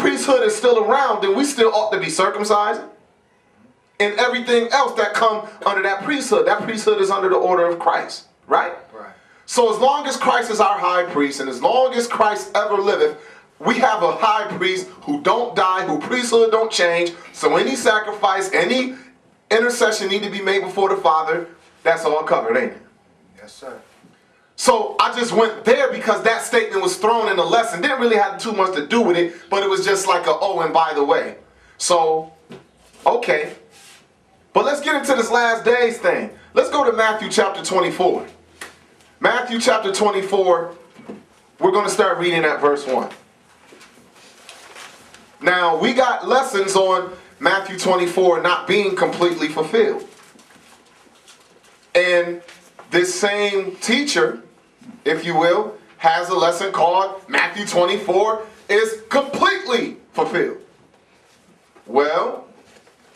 priesthood is still around, then we still ought to be circumcised. And everything else that come under that priesthood is under the order of Christ, right? Right. So as long as Christ is our high priest, and as long as Christ ever liveth, we have a high priest who don't die, who priesthood don't change. So any sacrifice, any intercession need to be made before the Father, that's all covered, ain't it? Yes, sir. So I just went there because that statement was thrown in the lesson. Didn't really have too much to do with it, but it was just like a, oh, and by the way. So, okay. But let's get into this last days thing. Let's go to Matthew chapter 24. Matthew chapter 24, we're going to start reading at verse 1. Now, we got lessons on Matthew 24 not being completely fulfilled. And this same teacher, if you will, has a lesson called Matthew 24 is completely fulfilled. Well,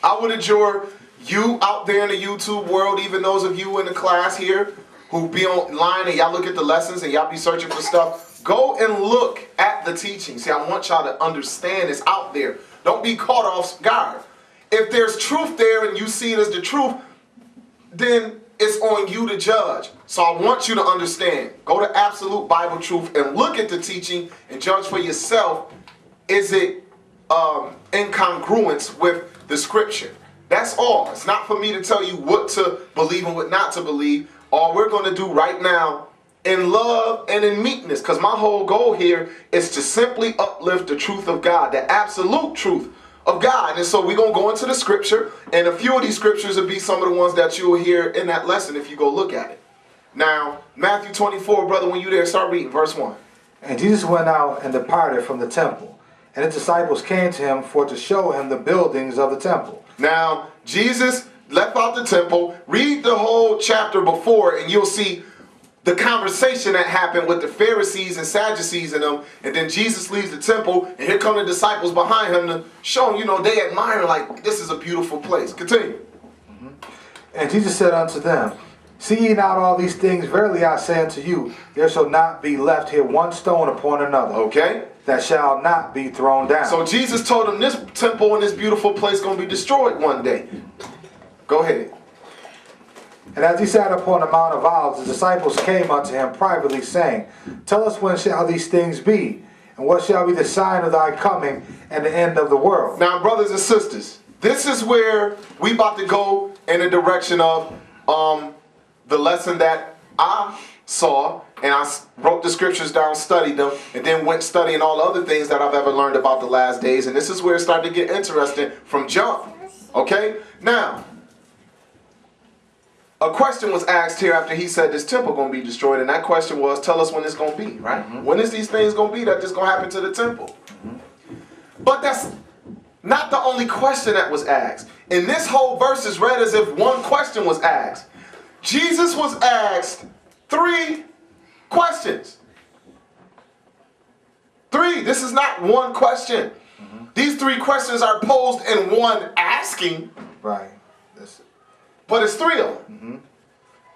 I would adjure you out there in the YouTube world, even those of you in the class here who be online and y'all look at the lessons and y'all be searching for stuff, go and look at the teaching. See, I want y'all to understand it's out there. Don't be caught off guard. If there's truth there and you see it as the truth, then it's on you to judge. So I want you to understand. Go to Absolute Bible Truth and look at the teaching and judge for yourself. Is it in congruence with the scripture? That's all. It's not for me to tell you what to believe and what not to believe. All we're going to do right now in love and in meekness, because my whole goal here is to simply uplift the truth of God, the absolute truth of God. And so we're going to go into the scripture, and a few of these scriptures will be some of the ones that you will hear in that lesson if you go look at it. Now, Matthew 24, brother, when you're there, start reading verse 1. And Jesus went out and departed from the temple, and his disciples came to him for to show him the buildings of the temple. Now, Jesus left out the temple. Read the whole chapter before, and you'll see the conversation that happened with the Pharisees and Sadducees and them. And then Jesus leaves the temple, and here come the disciples behind him to show him, you know, they admire like, this is a beautiful place. Continue. And Jesus said unto them, see ye not all these things? Verily I say unto you, there shall not be left here one stone upon another. Okay. That shall not be thrown down. So Jesus told them this temple and this beautiful place going to be destroyed one day. Go ahead. And as he sat upon the Mount of Olives, the disciples came unto him privately, saying, tell us when shall these things be? And what shall be the sign of thy coming and the end of the world? Now, brothers and sisters, this is where we about to go in the direction of the lesson that I saw, and I wrote the scriptures down, studied them, and then went studying all the other things that I've ever learned about the last days. And this is where it started to get interesting from jump. Okay? Now, a question was asked here after he said this temple going to be destroyed, and that question was, tell us when it's going to be, right? When is these things going to be that this going to happen to the temple? But that's not the only question that was asked. And this whole verse is read as if one question was asked. Jesus was asked 3 questions. 3. This is not one question. These 3 questions are posed in one asking. Right. But it's 3 of them.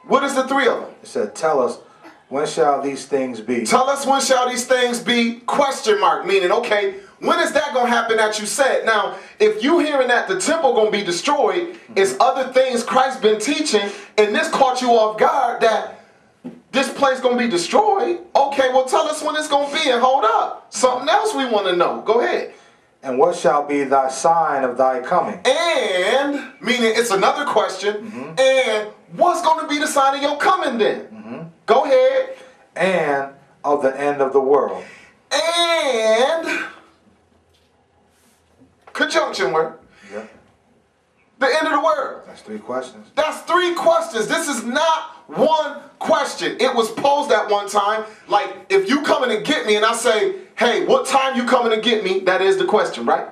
What is the 3 of them? It said, tell us, when shall these things be? Tell us, when shall these things be? Question mark. Meaning, okay, when is that going to happen that you said? Now, if you hearing that the temple going to be destroyed, it's other things Christ been teaching, and this caught you off guard that this place going to be destroyed. Okay, well, tell us when it's going to be, and hold up. Something else we want to know. Go ahead. And what shall be thy sign of thy coming? And, meaning it's another question, and what's going to be the sign of your coming then? Go ahead. And of the end of the world. And, conjunction word. Yeah. The end of the world. That's 3 questions. That's 3 questions. This is not one question. It was posed at one time. Like, if you coming to get me and I say, hey, what time you coming to get me? That is the question, right?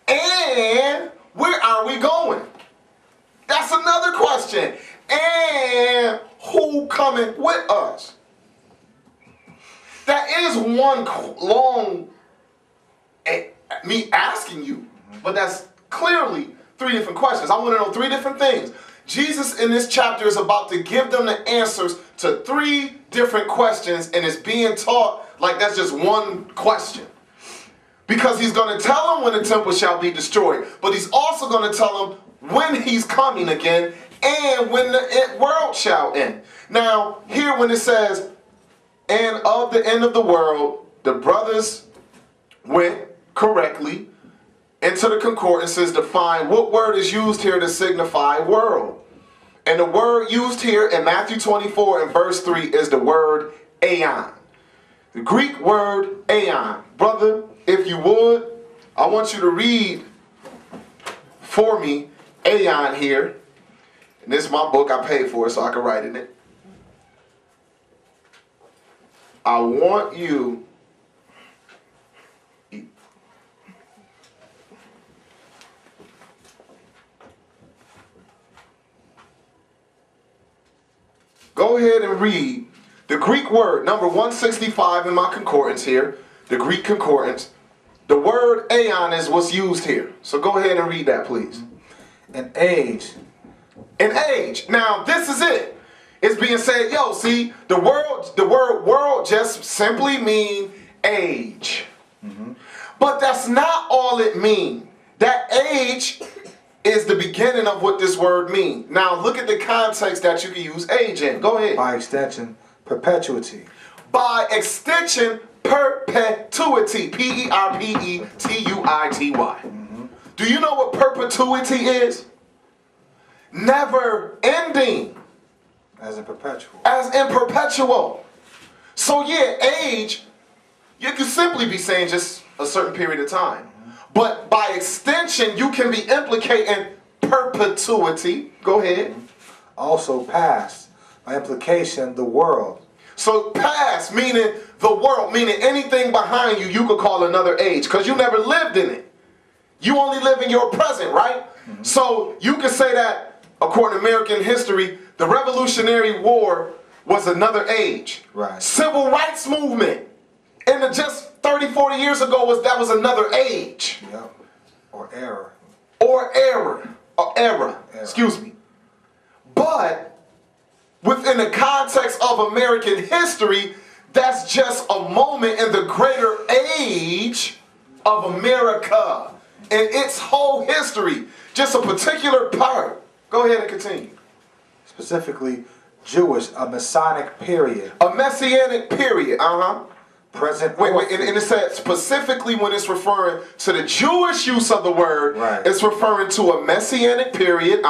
And where are we going? That's another question. And who coming with us? That is one long me asking you, but that's clearly 3 different questions. I want to know 3 different things. Jesus in this chapter is about to give them the answers to 3 different questions, and it's being taught like that's just one question. Because he's going to tell them when the temple shall be destroyed. But he's also going to tell them when he's coming again and when the world shall end. Now, here when it says, and of the end of the world, the brothers went correctly into the concordances to find what word is used here to signify world. And the word used here in Matthew 24 and verse 3 is the word aeon. The Greek word aeon. Brother, if you would, I want you to read for me aeon here. And this is my book. I paid for it so I can write in it. I want you go ahead and read the Greek word, number 165 in my concordance here, the Greek concordance. The word aeon is what's used here. So go ahead and read that, please. An age. An age. Now, this is it. It's being said, yo, see, the word world just simply mean age. But that's not all it means. That age is the beginning of what this word means. Now, look at the context that you can use age in. Go ahead. By extension, perpetuity. By extension, perpetuity. Perpetuity. Do you know what perpetuity is? Never ending. As in perpetual. As in perpetual. So yeah, age, you could simply be saying just a certain period of time. But by extension, you can be implicating perpetuity. Go ahead. Also past. By implication, the world. So past, meaning the world, meaning anything behind you, you could call another age because you never lived in it. You only live in your present, right? So you could say that, according to American history, the Revolutionary War was another age. Right. Civil rights movement, and just 30, 40 years ago, that was another age. Yep. Or era. Or era. Or era. Excuse me. But within the context of American history, that's just a moment in the greater age of America and its whole history. Just a particular part. Go ahead and continue. Specifically, Jewish, a Masonic period. A Messianic period. Present. Wait, and it said specifically when it's referring to the Jewish use of the word, right. It's referring to a Messianic period.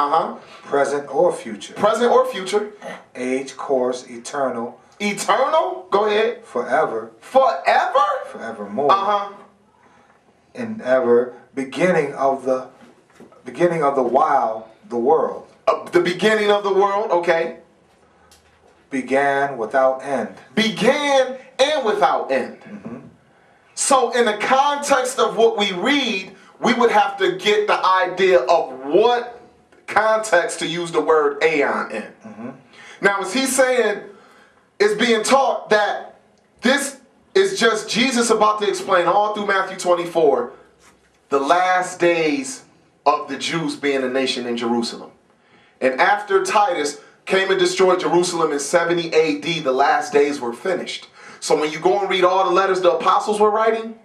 Present or future. Present or future. Age, course, eternal. Eternal? Go ahead. Forever. Forever? Forevermore. And ever. Beginning of the while, the world. The beginning of the world, okay. Began without end. Began and without end. So in the context of what we read, we would have to get the idea of what context to use the word aeon in. Now, is he saying, it's being taught that this is just Jesus about to explain all through Matthew 24, the last days of the Jews being a nation in Jerusalem. And after Titus came and destroyed Jerusalem in 70 AD, the last days were finished. So when you go and read all the letters the apostles were writing,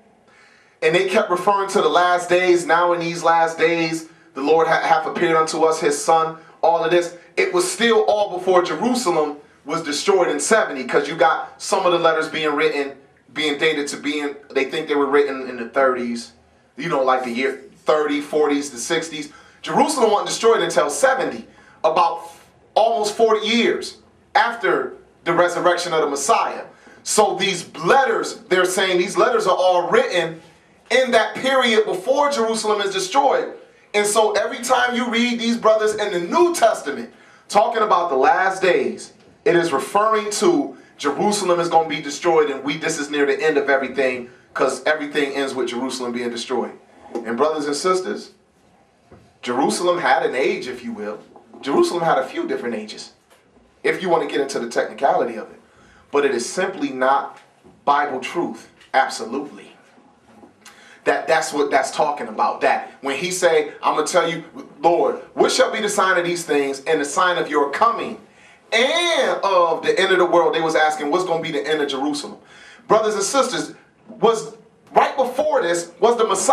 and they kept referring to the last days, now in these last days, the Lord hath appeared unto us, his son, all of this, it was still all before Jerusalem was destroyed in 70, because you got some of the letters being written, being dated to being, they think they were written in the 30s, you know, like the year 30, 40s, the 60s. Jerusalem wasn't destroyed until 70, about almost 40 years after the resurrection of the Messiah. So these letters, they're saying these letters are all written in that period before Jerusalem is destroyed. And so every time you read these brothers in the New Testament talking about the last days, it is referring to Jerusalem is going to be destroyed, and this is near the end of everything, because everything ends with Jerusalem being destroyed. And brothers and sisters, Jerusalem had an age, if you will. Jerusalem had a few different ages, if you want to get into the technicality of it. But it is simply not Bible truth, absolutely. That's what that's talking about. That when he say, I'm going to tell you, Lord, what shall be the sign of these things and the sign of your coming and of the end of the world? They was asking, what's going to be the end of Jerusalem? Brothers and sisters, was right before this was the Messiah.